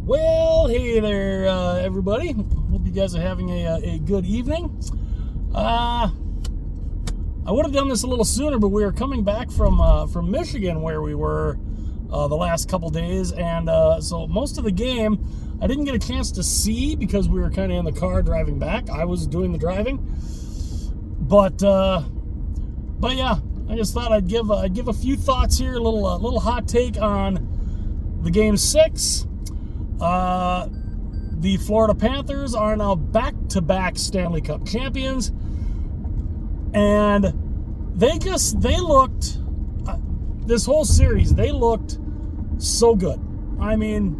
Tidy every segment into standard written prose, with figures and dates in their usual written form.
Well, hey there, everybody. Hope you guys are having a good evening. I would have done this a little sooner, but we were coming back from Michigan, where we were the last couple days, and so most of the game I didn't get a chance to see because we were kind of in the car driving back. I was doing the driving, but yeah, I just thought I'd give a few thoughts here, a little hot take on the game 6. The Florida Panthers are now back-to-back Stanley Cup champions, and they looked, this whole series, they looked so good. I mean,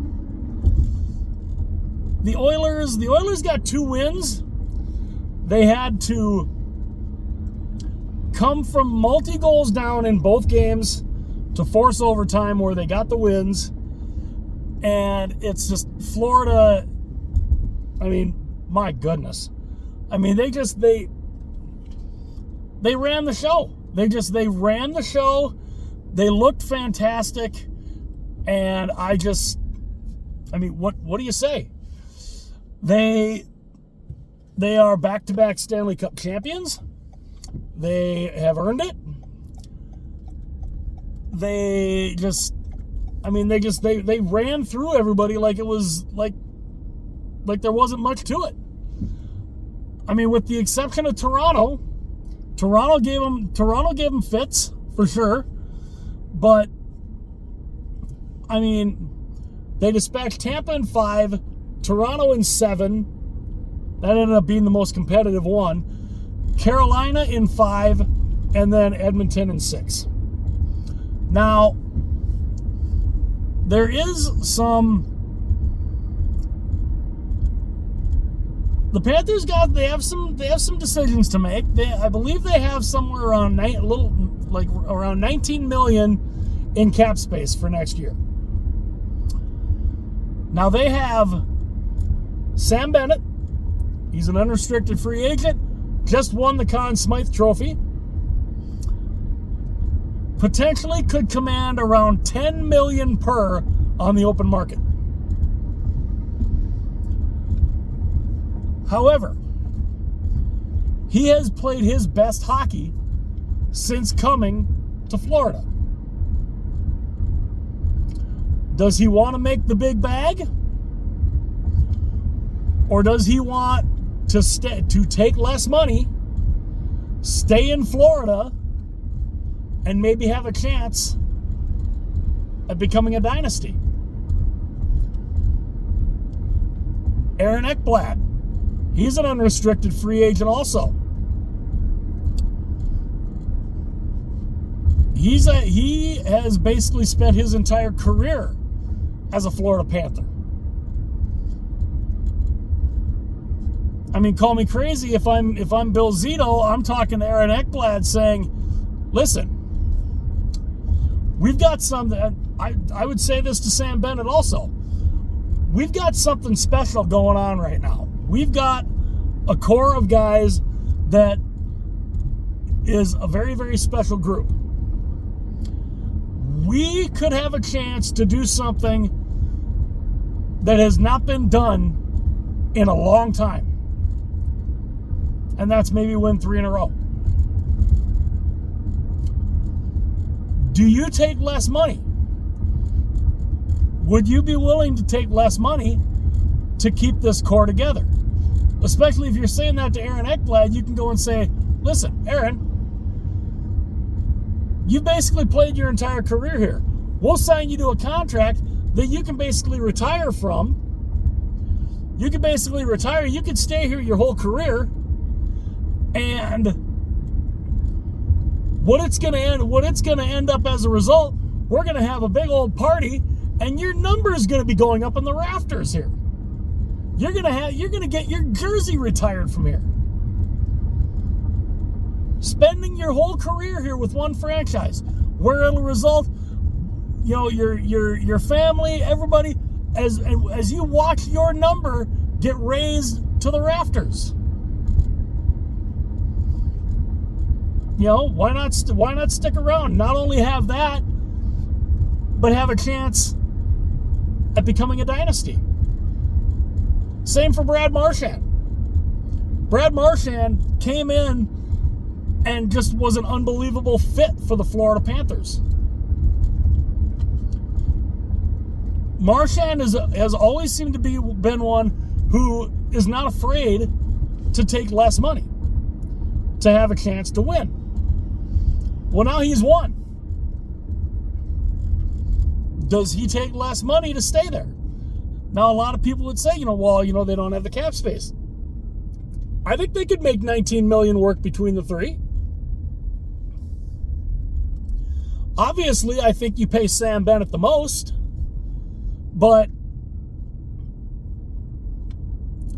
the Oilers got 2 wins. They had to come from multi-goals down in both games to force overtime, where they got the wins. And it's just Florida, I mean, my goodness. I mean, they ran the show. They ran the show. They looked fantastic. And I mean, what do you say? They are back-to-back Stanley Cup champions. They have earned it. They ran through everybody like it was like there wasn't much to it. I mean, with the exception of Toronto gave them fits for sure, but I mean, they dispatched Tampa in 5, Toronto in 7. That ended up being the most competitive one. Carolina in 5, and then Edmonton in 6. Now, there is the Panthers they have some decisions to make. I believe they have somewhere around around $19 million in cap space for next year. Now they have Sam Bennett. He's an unrestricted free agent. Just won the Conn Smythe Trophy. Potentially could command around $10 million per on the open market. However, he has played his best hockey since coming to Florida. Does he want to make the big bag? Or does he want to take less money, stay in Florida, and maybe have a chance at becoming a dynasty? Aaron Ekblad, he's an unrestricted free agent also. He has basically spent his entire career as a Florida Panther. I mean, call me crazy if I'm Bill Zito. I'm talking to Aaron Ekblad saying, listen, we've got something. I would say this to Sam Bennett also. We've got something special going on right now. We've got a core of guys that is a very, very special group. We could have a chance to do something that has not been done in a long time. And that's maybe win 3 in a row. Do you take less money? Would you be willing to take less money to keep this core together? Especially if you're saying that to Aaron Ekblad, you can go and say, listen, Aaron, you basically played your entire career here. We'll sign you to a contract that you can basically retire from. You can basically retire. You can stay here your whole career. And what it's going to end up as a result, we're going to have a big old party, and your number is going to be going up in the rafters here. You're going to get your jersey retired from here. Spending your whole career here with one franchise, where it'll result, your family, everybody, as you watch your number get raised to the rafters. Why not stick around? Not only have that, but have a chance at becoming a dynasty. Same for Brad Marchand. Brad Marchand came in and just was an unbelievable fit for the Florida Panthers. Marchand has always seemed to been one who is not afraid to take less money to have a chance to win. Well, now he's won. Does he take less money to stay there? Now, a lot of people would say, well, they don't have the cap space. I think they could make $19 million work between the three. Obviously, I think you pay Sam Bennett the most, but,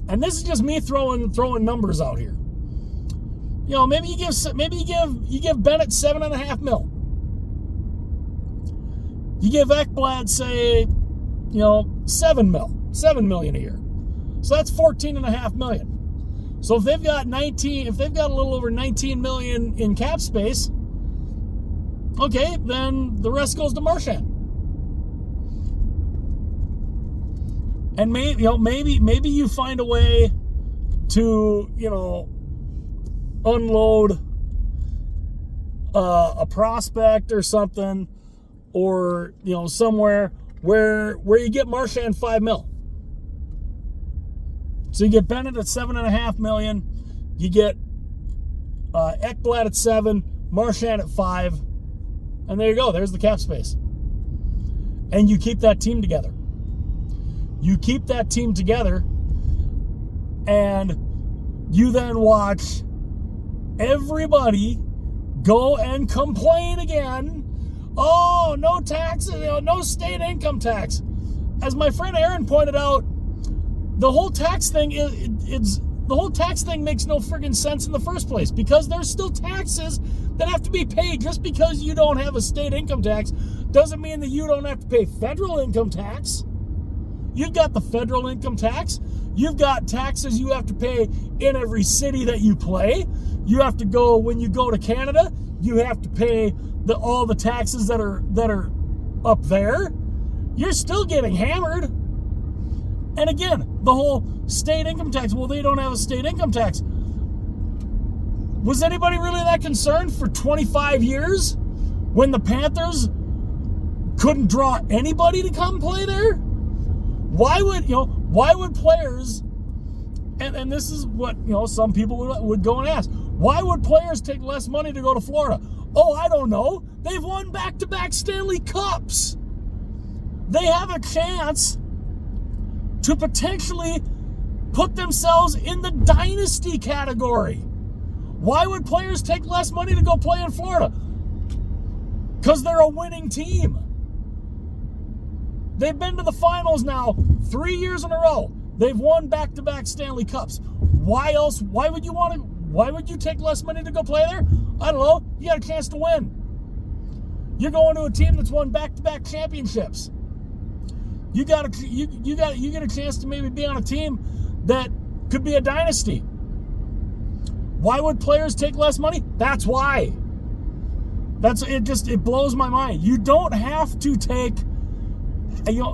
and this is just me throwing numbers out here. Maybe you give Bennett $7.5 million. You give Ekblad, say, $7 million a year. So that's $14.5 million. So if they've got a little over $19 million in cap space, okay, then the rest goes to Marchand. And maybe you find a way to, unload a prospect or something, or somewhere where you get Marchand $5 million. So you get Bennett at $7.5 million, you get Ekblad at $7 million, Marchand at $5 million, and there you go. There's the cap space. And you keep that team together. And you then watch everybody go and complain again. Oh, no taxes, no state income tax. As my friend Aaron pointed out, the whole tax thing makes no friggin' sense in the first place, because there's still taxes that have to be paid. Just because you don't have a state income tax doesn't mean that you don't have to pay federal income tax. You've got the federal income tax. You've got taxes you have to pay in every city that you play. You have to go, when you go to Canada, you have to pay all the taxes that are up there. You're still getting hammered. And again, the whole state income tax. Well, they don't have a state income tax. Was anybody really that concerned for 25 years when the Panthers couldn't draw anybody to come play there? Why would players, and this is what, some people would go and ask, why would players take less money to go to Florida? Oh, I don't know. They've won back-to-back Stanley Cups. They have a chance to potentially put themselves in the dynasty category. Why would players take less money to go play in Florida? Because they're a winning team. They've been to the finals now 3 years in a row. They've won back-to-back Stanley Cups. Why else? Why would you take less money to go play there? I don't know. You got a chance to win. You're going to a team that's won back-to-back championships. You get a chance to maybe be on a team that could be a dynasty. Why would players take less money? That's why. It blows my mind. You don't have to take,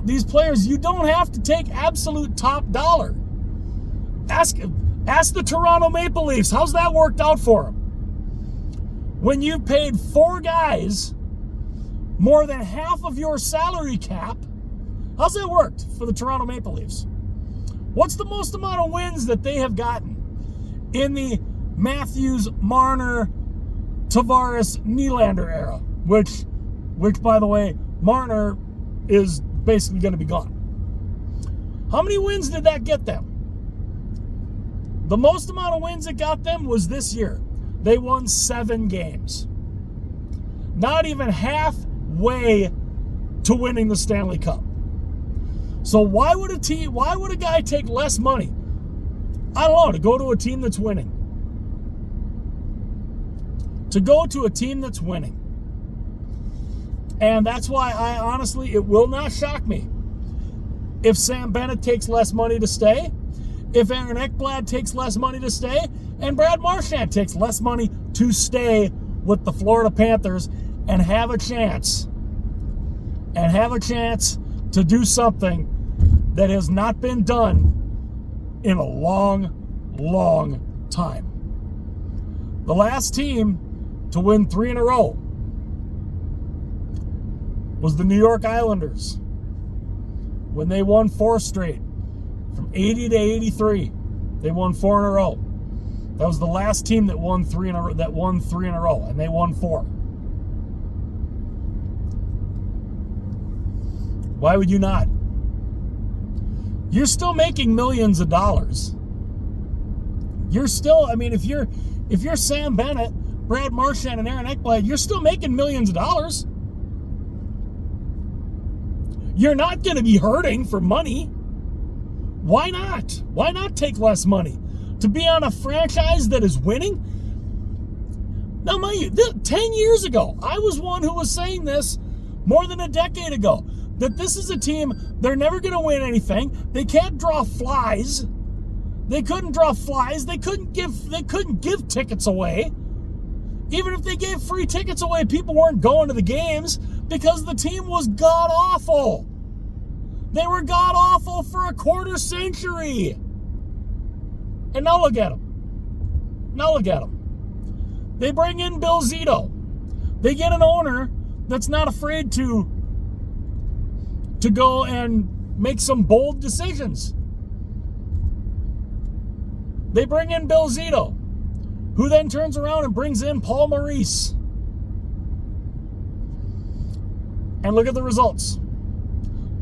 these players, you don't have to take absolute top dollar. Ask the Toronto Maple Leafs. How's that worked out for them? When you paid 4 guys more than half of your salary cap, how's that worked for the Toronto Maple Leafs? What's the most amount of wins that they have gotten in the Matthews, Marner, Tavares, Nylander era? Which, by the way, Marner is basically going to be gone. How many wins did that get them? The most amount of wins it got them was this year. They won 7 games. Not even halfway to winning the Stanley Cup. So why would a guy take less money? I don't know, to go to a team that's winning. To go to a team that's winning. And that's why it will not shock me if Sam Bennett takes less money to stay, if Aaron Ekblad takes less money to stay, and Brad Marchand takes less money to stay with the Florida Panthers and have a chance to do something that has not been done in a long, long time. The last team to win 3 in a row was the New York Islanders when they won 4 straight. From 80 to 83, they won 4 in a row. That was the last team that won 3 in a row, and they won 4. Why would you not? You're still making millions of dollars. You're still, I mean, if you're Sam Bennett, Brad Marchand, and Aaron Ekblad, you're still making millions of dollars. You're not going to be hurting for money. Why not? Why not take less money? To be on a franchise that is winning? Now, mind you, 10 years ago, I was one who was saying this more than a decade ago, that this is a team, they're never going to win anything. They can't draw flies. They couldn't draw flies. They couldn't give tickets away. Even if they gave free tickets away, people weren't going to the games because the team was god-awful. They were god-awful for a quarter century. And now look at them. They bring in Bill Zito. They get an owner that's not afraid to go and make some bold decisions. They bring in Bill Zito, who then turns around and brings in Paul Maurice. And look at the results.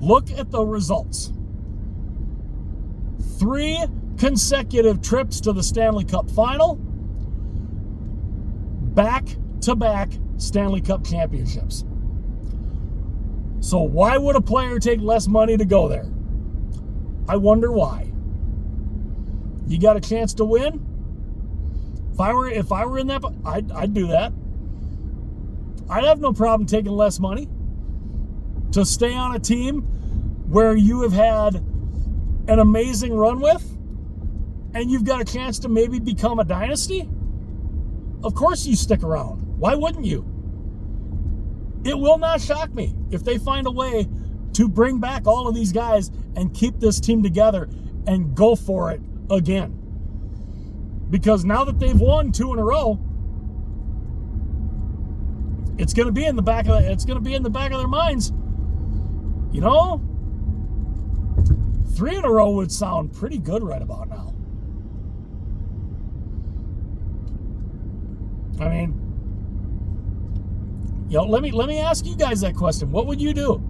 Look at the results. 3 consecutive trips to the Stanley Cup Final. Back-to-back Stanley Cup championships. So why would a player take less money to go there? I wonder why. You got a chance to win? If I were in that, I'd do that. I'd have no problem taking less money to stay on a team where you have had an amazing run with, and you've got a chance to maybe become a dynasty. Of course you stick around. Why wouldn't you? It will not shock me if they find a way to bring back all of these guys and keep this team together and go for it again. Because now that they've won 2 in a row, it's going to be in the back of their minds. You know, 3 in a row would sound pretty good right about now. I mean, you know, let me ask you guys that question. What would you do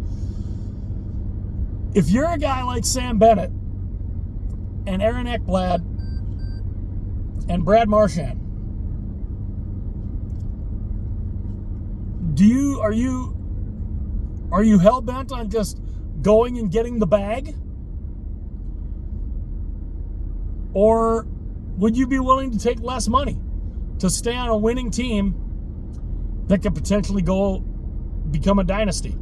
if you're a guy like Sam Bennett and Aaron Ekblad and Brad Marchand? Are you hell-bent on just going and getting the bag? Or would you be willing to take less money to stay on a winning team that could potentially go become a dynasty?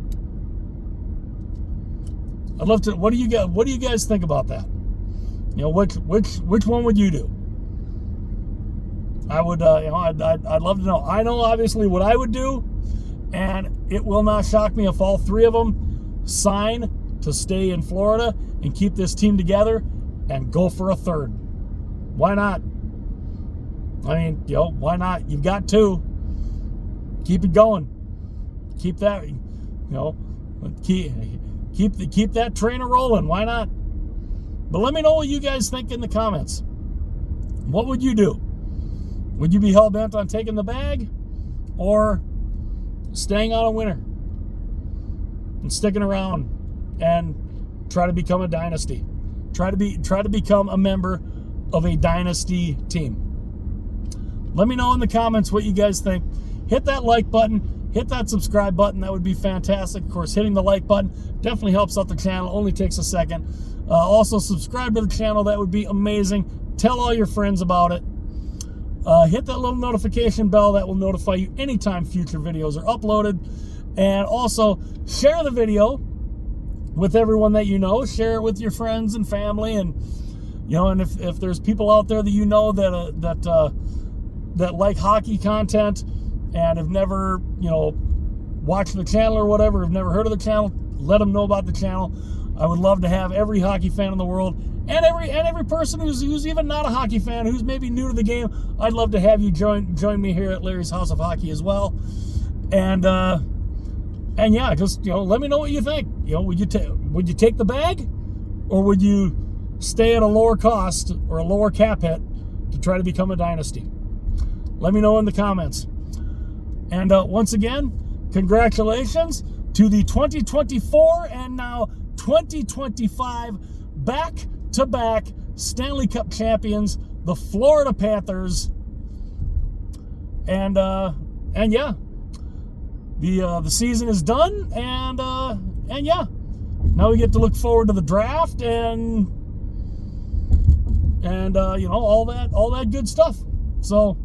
I'd love to. What do you guys think about that? You know, which one would you do? I would. I'd love to know. I know obviously what I would do, and it will not shock me if all 3 of them sign to stay in Florida and keep this team together and go for a 3rd. Why not? I mean, you know, why not? You've got 2. Keep it going. Keep that, you know, keep that train rolling. Why not? But let me know what you guys think in the comments. What would you do? Would you be hell-bent on taking the bag or staying on a winner and sticking around and try to become a dynasty? Try to become a member of a dynasty team. Let me know in the comments what you guys think. Hit that like button. Hit that subscribe button. That would be fantastic. Of course, hitting the like button definitely helps out the channel. Only takes a second. Also, subscribe to the channel. That would be amazing. Tell all your friends about it. Hit that little notification bell. That will notify you anytime future videos are uploaded. And also, share the video with everyone that you know. Share it with your friends and family. And, you know, and if there's people out there that you know that like hockey content and have never, you know, watched the channel or whatever, have never heard of the channel, let them know about the channel. I would love to have every hockey fan in the world, and every person who's even not a hockey fan, who's maybe new to the game. I'd love to have you join me here at Larry's House of Hockey as well. And yeah, just let me know what you think. Would you take the bag, or would you stay at a lower cost or a lower cap hit to try to become a dynasty? Let me know in the comments. And once again, congratulations to the 2024 and now 2025 back-to-back Stanley Cup champions, the Florida Panthers. And yeah, the season is done, and yeah, now we get to look forward to the draft and all that good stuff. So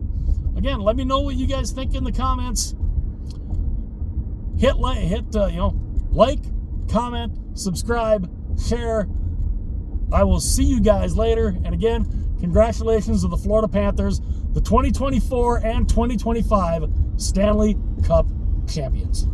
again, let me know what you guys think in the comments. Hit like, comment, subscribe, share. I will see you guys later. And again, congratulations to the Florida Panthers, the 2024 and 2025 Stanley Cup champions.